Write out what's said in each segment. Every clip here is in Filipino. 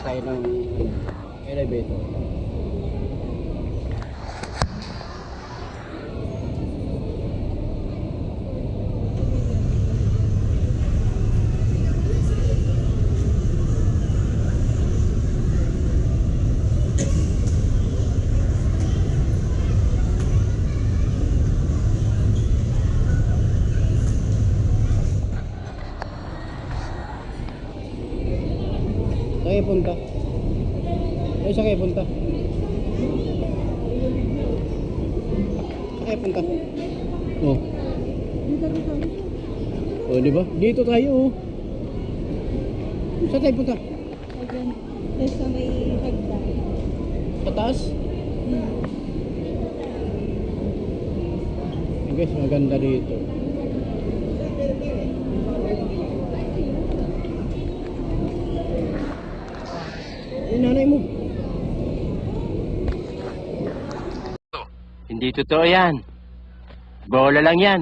tayo ng elevator. Saan kayo punta? Ay, saan kayo punta? Saan kayo punta? Oh. Oh, di ba? Dito tayo, oh. Saan tayo punta? Ayan. Tapos sa may hagdan. Pataas? Guys, maganda dito. Yung nanay mo. Hindi totoo yan. Bola lang yan.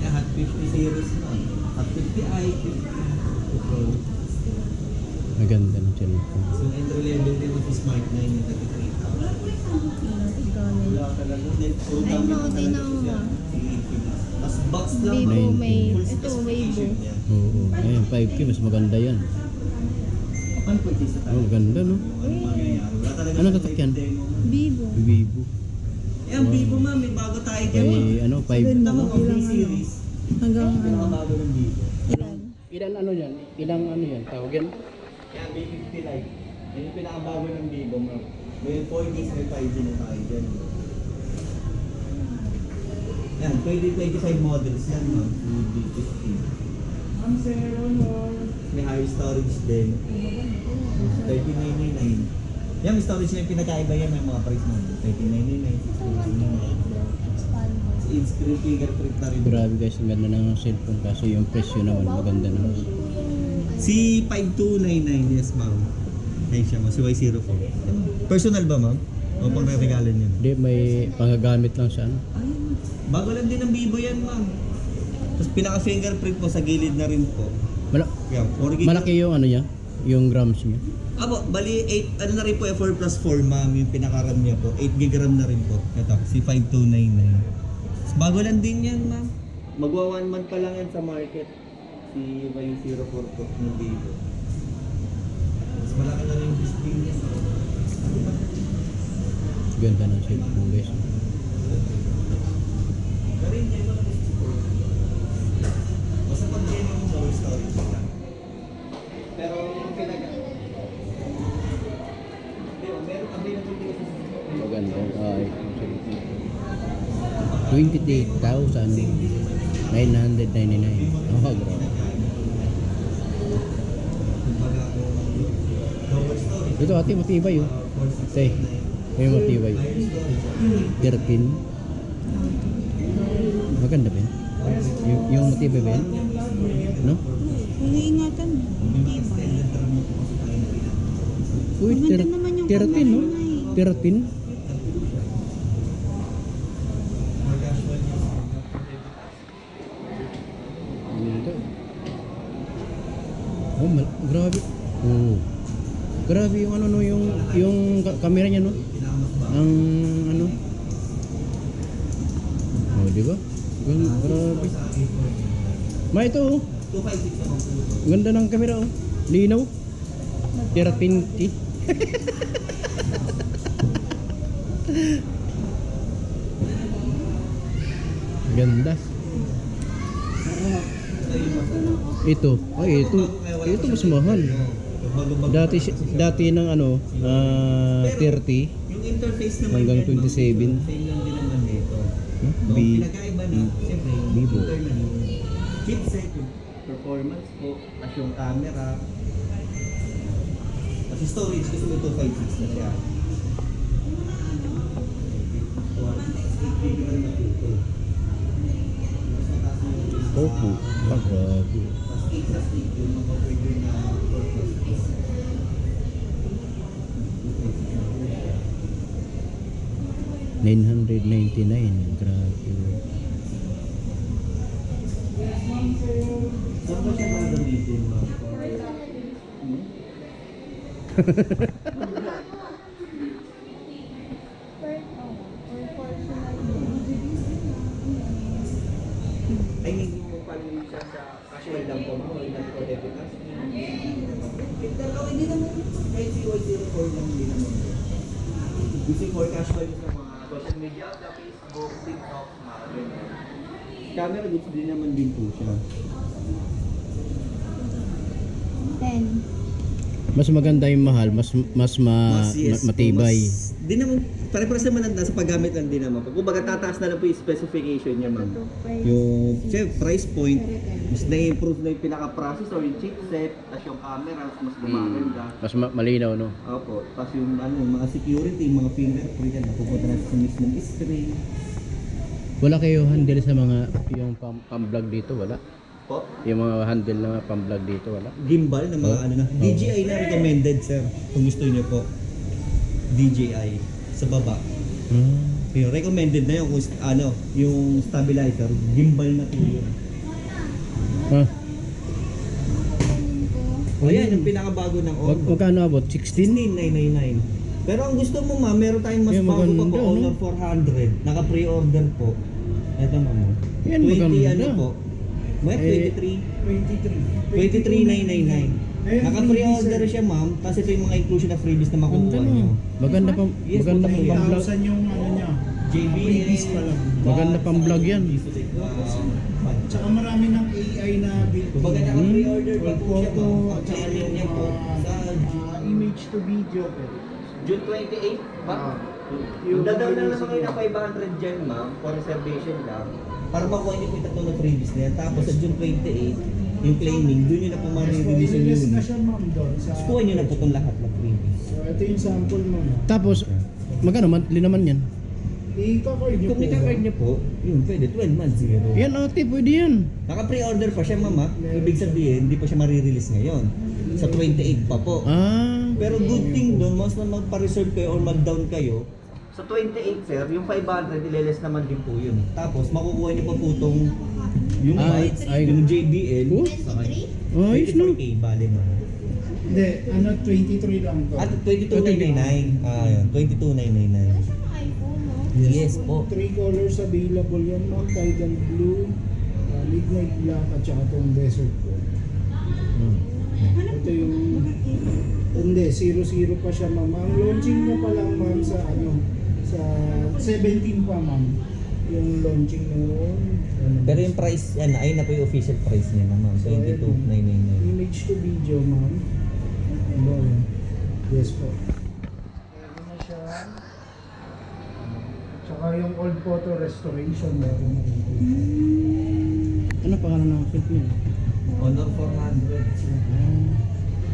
Hot 50 series mo. Hot 50i, 50 Pro. Maganda ng cellphone. So, entry level din mo sa Smart 9 yung 33,000. Wala ka lang. Then, full Ay, gamit no, mo di talaga na siya. Tapos box lang. Vivo Nine. may, Full ito Weibo. specification niya. Oo. Ayun, 5K, mas maganda yan. Ano po sa Oh, maganda, no? Ano mangyayari? Wala talaga Ano siyang tatakyan? live demo. Vivo. Vivo. Eh, ang Vivo ma'am, may bago tayo dyan. May, ano, 5. Ganda mo, Ilang ang ano? series. Hanggang ano? Pinakabago ng Vivo. Ilan? Ilan ano yan? Ilang ano yan? Tawag yan? Yan, B50 Lite. Yan yung pinakabago ng Vivo ma'am. May 4G, may 5G na tayo dyan. Yan, 2025 models yan ma'am. Full B50. May higher storage din. 3999. Yan, may storage na yung pinakaiba yan. May mga price mo. 3999, 1699. Si in-screen fingerprint na rin. Grabe guys, ang ganda ng cellphone kaso yung presyo naman maganda naman. Si 5299, yes ma'am. Ayun siya ma'am, si Y04. Personal ba ma'am? O pang re-regalo niyo? Hindi, may panggagamit lang sa ano. Bago lang din ang Vivo yan ma'am. Tapos pinaka-fingerprint po sa gilid na rin po. Yan, 4 gig. Malaki yung ano niya, yung grams niya. Abo, bali 8, ano na rin po, 4 plus 4 ma'am, yung pinaka-RAM niya po. 8 gig RAM na rin po. Ito, si 5299. Tapos bago lang din yan ma'am. Magwa 1 month pa lang yan sa market. Si Y04 po ng Vivo. Mas malaki na rin yung display niya. Ganda ng cellphone guys. Garin niya yung basta pag game mo more storage lang. Pero yung meron available din kasi Maganda iPhone cellphone. 28,999. Oh, grabe. Ito ate, matibay oh. Ate, may matibay. 13. Maganda ba yan? Yung matibay ba yan? No? Iniingatan. Uy, Maganda naman yung 13 no? camera niya 13? Ganda. Oh, grabe. Oh. Grabe yung ano no, yung camera niya no. Ang ano. Oh, di ba? Grabe. Ito oh. 256 naman po. Ganda ng camera oh. Linaw. 13T. Ganda. Ito. Ay, ito mas mahal. Dati ng ano, 30 Yung interface naman hanggang yan, 27. same lang din naman dito. No, pinagkaiba na, siyempre, yung Vivo. computer na yung chipset, yung performance po, at yung camera. Kasi storage kasi may 256 na siya. Opo. Ah, grabe. Mas 8 sa stick, yung mga pwede na 4+. 999. Grabe. Saan ba siya gagamitin, ma'am? Ay, hindi mo pa rin siya sa casual lang po mo, ilan po Epitas? Hindi naman, kahit CY04 lang hindi naman. Using for casual sa mga social media, sa Facebook, TikTok, mga ganyan. Camera goods din naman din po siya. 10. Mas maganda yung mahal, mas Yes, matibay. Di naman, pare-pares naman nasa paggamit lang din naman. Kung baga tataas na lang po yung specification niya, ma'am. Yung price point, mas na-improve na yung pinaka-process or yung chipset, tapos yung camera, mas gumaganda. Mas malinaw, no? Opo. Tapos yung mga security, mga fingerprint, yan, napupunta na sa mismong screen. Wala kayo handle sa mga yung pam-vlog dito, wala? Po, Yung mga handle na pam-vlog dito, wala? gimbal na mga na. DJI na recommended, sir. Kung gusto niyo po. DJI sa baba. Yung recommended na yun kung yung stabilizer, gimbal na po yun. Ah, O yan, yung pinakabago ng Honor. magkano abot? 16? 16,999. Pero ang gusto mo, ma'am, meron tayong mas Yan, bago pa maganda, po, no? Honor 400. Naka-pre-order po. Ito, ma'am. Yan, 20 maganda. ano po? May 23. 23. 23,999. Naka-pre-order siya, ma'am. Kasi ito yung mga inclusion na freebies na makukuha Ganda, nyo. no? Maganda pang Yes, maganda pang pam-vlog. 3,000 yung ano niya. JBL. pa lang. Maganda pang vlog yan. Tsaka marami ng AI na built. Kumbaga naka-pre-order pa po siya, ma'am. At saka Pag-check yung niya po sa image to video. Pwede. June 28, ma'am. Yung Dadaw lang release naman kayo ng 500 dyan, ma'am, for reservation lang. Para makuha niyo po yung tatlo na freebies na yan. Tapos sa June 28, yung claiming, doon nyo na po marirelease yung I-release na unit. siya ma'am doon. Sa, Kuha nyo na po itong lahat ng freebies. so ito yung sample mo na. Tapos, magkano monthly naman yan? I-card niyo Kung po. nika-card niyo po, yun, pwede, 12 months siguro. Yan ate, pwede yan. Naka-pre-order pa siya, mama. Ibig sabihin, hindi pa siya marirelease ngayon. Sa 28 pa po. Ah, Pero good thing doon, once na magpa-reserve kayo or mag-down kayo, sa 28, sir, yung 500, ileles naman din po yun. Tapos, makukuha niyo pa po itong yung Ay, mic, ay. yung JBL. Oh, ayos no? 24K, bale mo. Hindi, ano 23 lang to. At 22,999. Ah, yun. 22,999. Yes po. 3 colors available yan ma'am. Tidal blue, midnight black at saka itong desert blue. Ito yung hindi, 0-0 pa siya ma'am. Ang launching niya pa lang ma'am sa sa 17 pa ma'am. Yung launching noon. Pero yung price, yan, ayun na po yung official price niya na ma'am. 22,999. Image to video ma'am. Ano? Yes po. Meron na siya. Tsaka yung old photo restoration meron na rin. Ano pangalan ng film niya? Honor 400.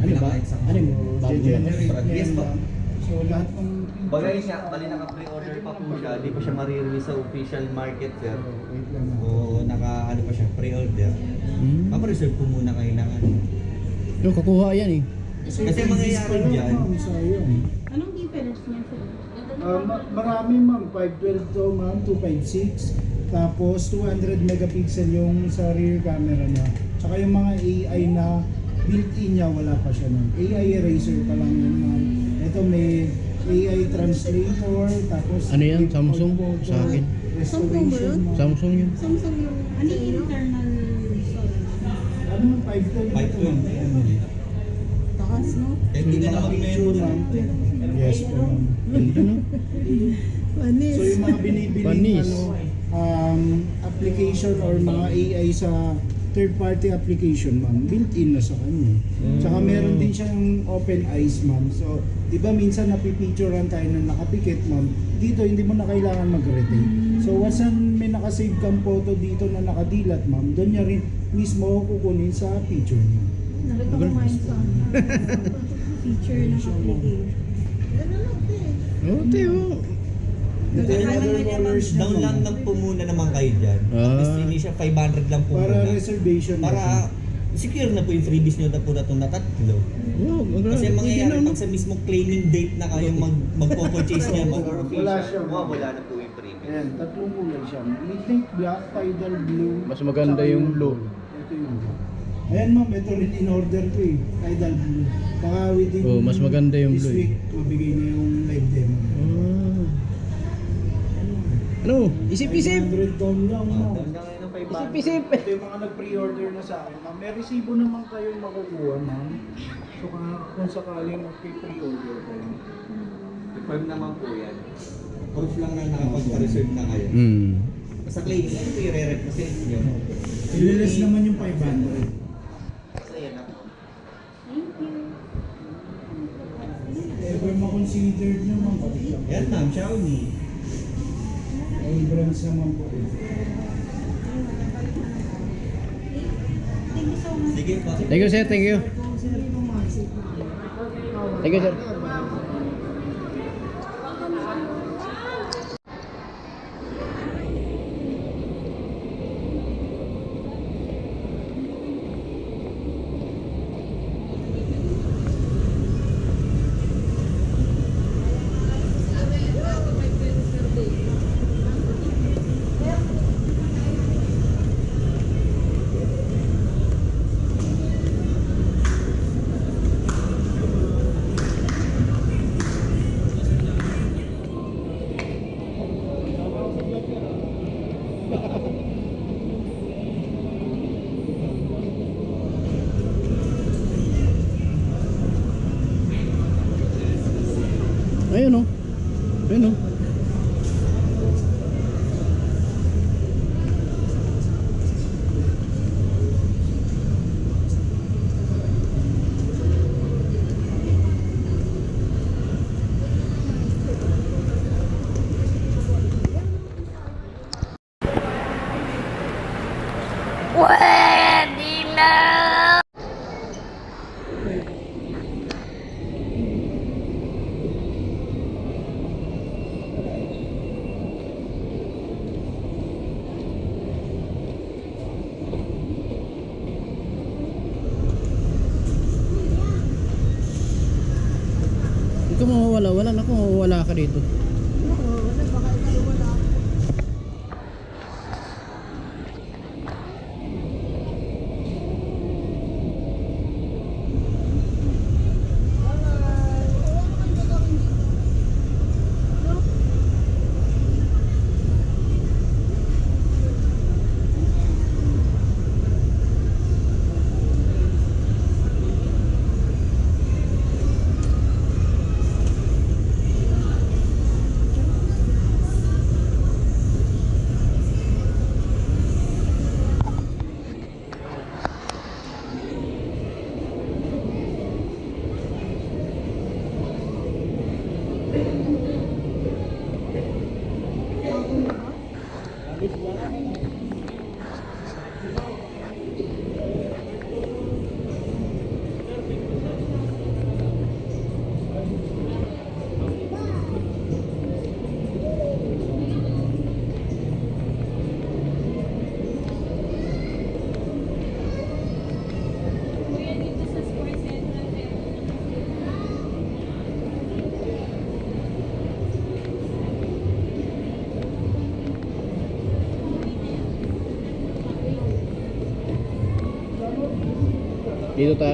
Ano ba? Ano yung bago na? Generate Yes yan po. ma'am. So lahat ng Bagay siya, bali naka-pre-order pa po siya. Di pa siya marirelease sa official market, sir. Wait lang ma'am. O ano pa siya, pre-order. Papareserve po muna kayo ng ano. Yung kukuha yan eh. Kasi mangyayari dyan. Ma'am, sayang. Anong difference niya sir? Marami ma'am, 512 to ma'am, 256. Tapos 200 megapixel yung sa rear camera niya. Tsaka yung mga AI na built-in niya, wala pa siya ma'am. AI eraser pa lang yun ma'am. Ito may AI translator, tapos Ano yan? with Samsung? photo Sa akin. Restoration ma'am. Samsung yun. Samsung yung ano yung internal Ano 512? 512. takas no? Hindi na naman Picture ma'am. Yes po ma'am. Ano? Panis. So yung mga binibiling Panis. application or mga AI sa third party application ma'am, built-in na sa kanya. Tsaka meron din siyang open eyes ma'am. So, di ba minsan napipicturean tayo na nakapikit ma'am, dito hindi mo na kailangan mag-retain. So, once may nakasave kang photo dito na nakadilat ma'am, doon niya rin mismo kukunin sa picture mo. Nakita ko sa feature ng application. Oh, Teo. Ito yung other colors niya, Down lang ma'am. lang po muna naman kayo dyan. Ah. Tapos hindi siya 500 lang po Para muna. reservation na. Para secure na po yung freebies nyo na po na itong natatlo. Wow, maganda. Kasi ang mangyayari Pwede na, pag sa mismong claiming date na kayo magpo-purchase niya, Wala siya. wala na po yung freebies. Ayan, tatlong kulay siya. Midnight black, tidal blue. Mas maganda tsaka yung blue. Ito yung blue. Ayan ma'am, ito rin in order ko eh. Tidal blue. Baka within Oh, mas maganda yung this blue eh. week, mabigay niya yung live demo. Ano? Isip-isip! 500 down lang ma'am. Down lang kayo ng 500. Isip-isip! Ito yung mga nag-pre-order na sa akin, ma'am. May resibo naman kayong makukuha, ma'am. So kung sakaling mag-pre-order kayo. Confirm naman po yan. Proof lang na nakapag-reserve na kayo. Sa claim, ano po i-re-represent nyo? Ililis naman yung 500. Kasi yan ako. Thank you. Ever ma-considered naman, pati siya. Yan ma'am, Xiaomi. Ay, brands naman po. Thank you so much. Sige po. Thank you sir, thank you. Thank you sir. Ayun oh. Ayun oh. Ikaw mawawala, wala na kung mawawala ka dito.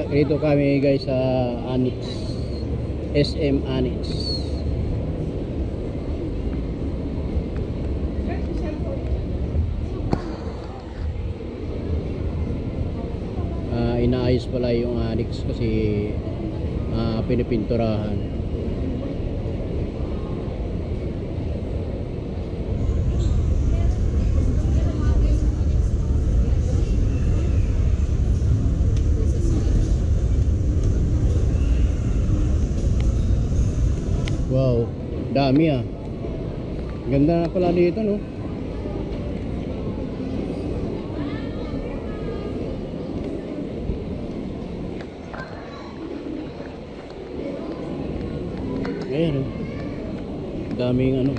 Dito kami guys sa Annex. SM Annex. Inaayos pala yung Annex kasi pinipinturahan. Wow, dami ah. Ganda na pala dito no. Ayan oh. Daming ano.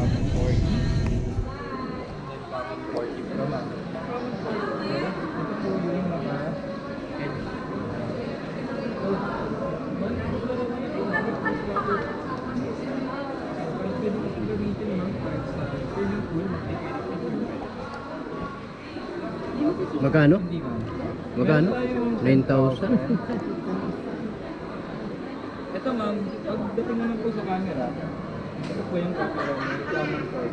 Common 40. And then Common 40 Pro Max. Common 40 Pro, ito po yung mga edge. So, balik po sa naman ito. Pwede ko siyang gamitin mga kahit sa swimming pool. Magkano? Hindi ma'am. Magkano? Meron 9,000? tayong 10,000. Ito ma'am, pagdating naman po sa camera, ito po yung camera ng Common 40.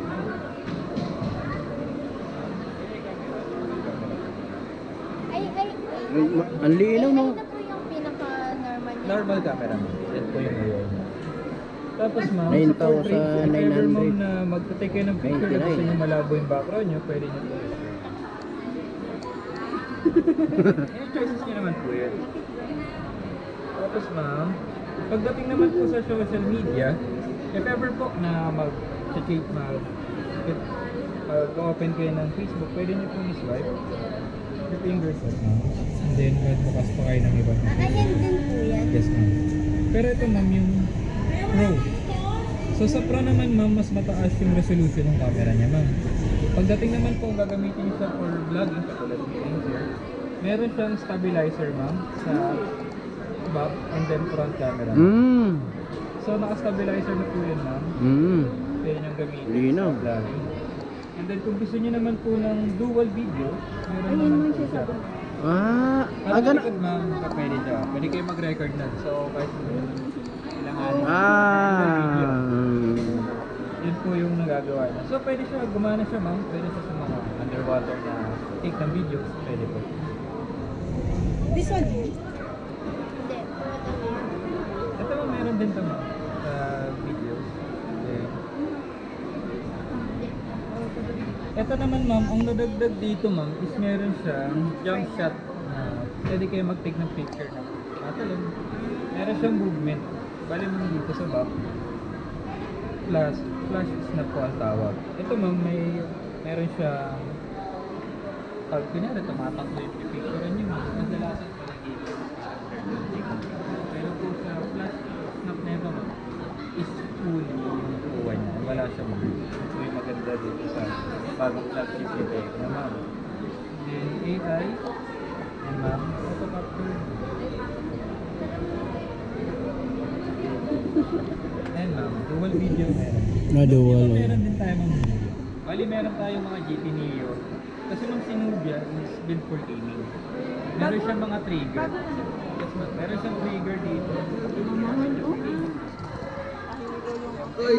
Ang linaw no? Ano po yung pinaka-normal niya? Normal camera ma'am. Yan po yung real. Tapos ma'am, 9,900. sa portrait, if ever ma'am na magta-take kayo ng picture na gusto 99. nyo malabo yung background nyo, pwede nyo po. Yung choices nyo naman po yun. Tapos ma'am, pagdating naman po sa social media, if ever po na mag-open kayo ng Facebook, pwede nyo pong i-swipe. Your fingers up ma'am. And then, magbukas pa kayo ng ibang Ayan din po yan. Yes, ma'am. Pero ito, ma'am, yung Pro. So, sa Pro naman, ma'am, mas mataas yung resolution ng camera niya, ma'am. Pagdating naman po, gagamitin siya for vlogging, katulad ng here. Meron siyang stabilizer, ma'am, sa back and then front camera. So, naka-stabilizer na po yun, ma'am. Pwede niyang gamitin Linaw. sa vlogging. And then, kung gusto niyo naman po ng dual video, meron Ayun naman mo po siya siya. sa Para Agana. likod, ma'am, pwede siya. Pwede kayo mag-record na. So, kahit kailangan. Yun po yung nagagawa niya. So, pwede siya, gumana siya, ma'am. Pwede siya sa mga underwater na take ng videos. Pwede po. This one? Hindi. Ito, ma'am, meron din ito, ma'am, sa videos. Okay. Ito naman, ma'am, ang nadagdag dito, ma'am, is meron siyang jump shot na pwede kayo mag-take ng picture na matalon. Meron siyang movement. Bali mo dito sa back. Plus, flash snap po ang tawag. Ito, ma'am, meron siyang pag kunyari, tumatakbo yung pipicturean nyo, ma'am. Kadalasan pa nag-i-i pero po sa flash snap na ito, ma'am, is full yung kuha niya. Wala siyang movement. Ito yung maganda dito sa bagong flagship ni Tecno, ma'am. Then AI, and ma'am, auto capture. And ma'am, dual video meron. Dual. Dito meron din tayo mga video. Bali meron tayong mga GT Neo. Kasi ma'am si Nubia is built for gaming. Meron siyang mga trigger. Yes, ma'am. Meron siyang trigger dito. Uy!